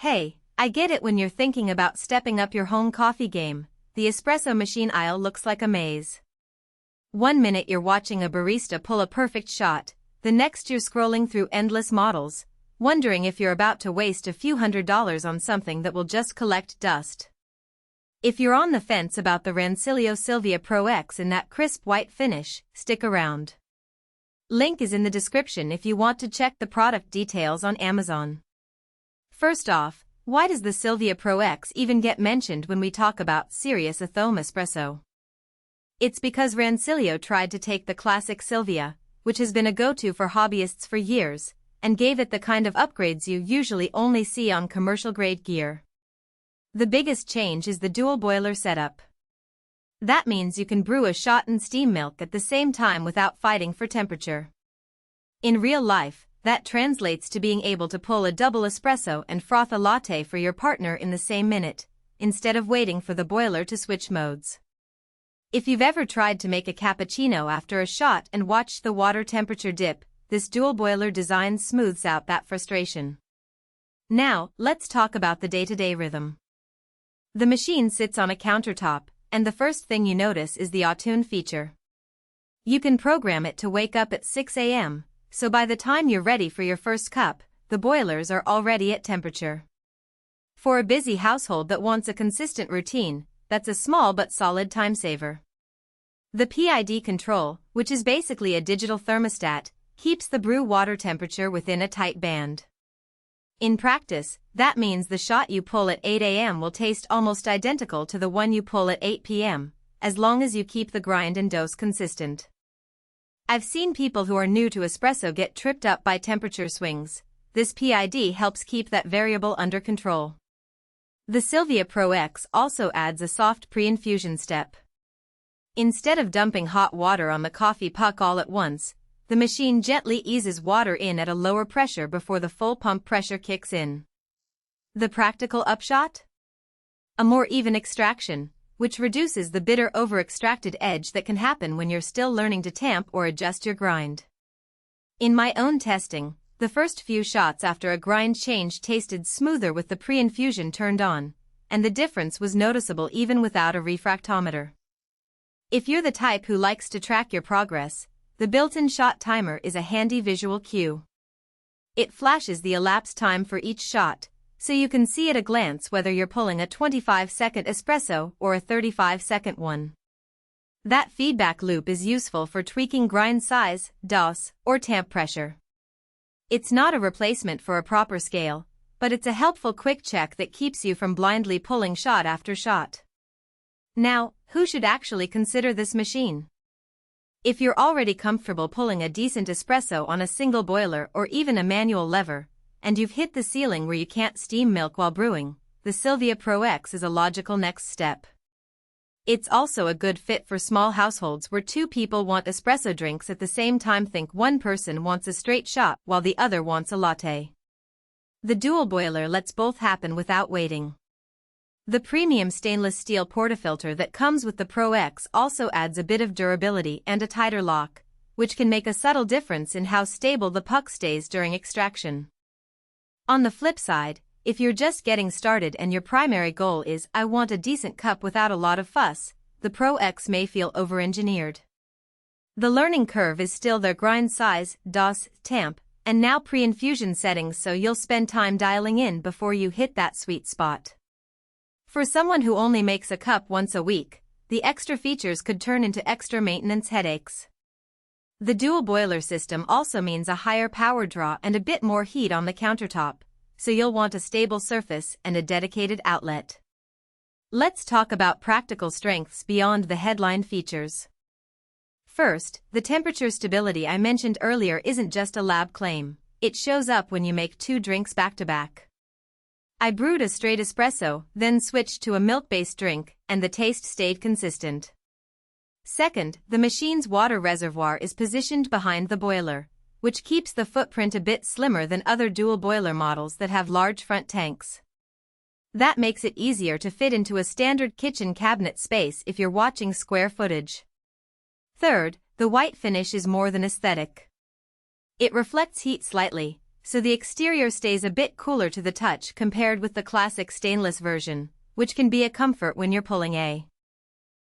Hey, I get it when you're thinking about stepping up your home coffee game. The espresso machine aisle looks like a maze. One minute you're watching a barista pull a perfect shot, the next you're scrolling through endless models, wondering if you're about to waste a few $100s on something that will just collect dust. If you're on the fence about the Rancilio Silvia Pro X in that crisp white finish, stick around. Link is in the description if you want to check the product details on Amazon. First off, why does the Silvia Pro X even get mentioned when we talk about serious at-home espresso? It's because Rancilio tried to take the classic Silvia, which has been a go-to for hobbyists for years, and gave it the kind of upgrades you usually only see on commercial-grade gear. The biggest change is the dual boiler setup. That means you can brew a shot and steam milk at the same time without fighting for temperature. In real life, that translates to being able to pull a double espresso and froth a latte for your partner in the same minute, instead of waiting for the boiler to switch modes. If you've ever tried to make a cappuccino after a shot and watched the water temperature dip, this dual boiler design smooths out that frustration. Now, let's talk about the day-to-day rhythm. The machine sits on a countertop, and the first thing you notice is the auto-tune feature. You can program it to wake up at 6 a.m., so by the time you're ready for your first cup, the boilers are already at temperature. For a busy household that wants a consistent routine, that's a small but solid time saver. The PID control, which is basically a digital thermostat, keeps the brew water temperature within a tight band. In practice, that means the shot you pull at 8 a.m. will taste almost identical to the one you pull at 8 p.m., as long as you keep the grind and dose consistent. I've seen people who are new to espresso get tripped up by temperature swings. This PID helps keep that variable under control. The Silvia Pro X also adds a soft pre-infusion step. Instead of dumping hot water on the coffee puck all at once, the machine gently eases water in at a lower pressure before the full pump pressure kicks in. The practical upshot? A more even extraction, which reduces the bitter over-extracted edge that can happen when you're still learning to tamp or adjust your grind. In my own testing, the first few shots after a grind change tasted smoother with the pre-infusion turned on, and the difference was noticeable even without a refractometer. If you're the type who likes to track your progress, the built-in shot timer is a handy visual cue. It flashes the elapsed time for each shot, so you can see at a glance whether you're pulling a 25-second espresso or a 35-second one. That feedback loop is useful for tweaking grind size, dose, or tamp pressure. It's not a replacement for a proper scale, but it's a helpful quick check that keeps you from blindly pulling shot after shot. Now, who should actually consider this machine? If you're already comfortable pulling a decent espresso on a single boiler or even a manual lever, and you've hit the ceiling where you can't steam milk while brewing, the Silvia Pro X is a logical next step. It's also a good fit for small households where two people want espresso drinks at the same time. Think one person wants a straight shot while the other wants a latte. The dual boiler lets both happen without waiting. The premium stainless steel portafilter that comes with the Pro X also adds a bit of durability and a tighter lock, which can make a subtle difference in how stable the puck stays during extraction. On the flip side, if you're just getting started and your primary goal is, I want a decent cup without a lot of fuss, the Pro X may feel over-engineered. The learning curve is still their grind size, dose, tamp, and now pre-infusion settings, so you'll spend time dialing in before you hit that sweet spot. For someone who only makes a cup once a week, the extra features could turn into extra maintenance headaches. The dual boiler system also means a higher power draw and a bit more heat on the countertop, so you'll want a stable surface and a dedicated outlet. Let's talk about practical strengths beyond the headline features. First, the temperature stability I mentioned earlier isn't just a lab claim, it shows up when you make two drinks back-to-back. I brewed a straight espresso, then switched to a milk-based drink, and the taste stayed consistent. Second, the machine's water reservoir is positioned behind the boiler, which keeps the footprint a bit slimmer than other dual boiler models that have large front tanks. That makes it easier to fit into a standard kitchen cabinet space if you're watching square footage. Third, the white finish is more than aesthetic. It reflects heat slightly, so the exterior stays a bit cooler to the touch compared with the classic stainless version, which can be a comfort when you're pulling a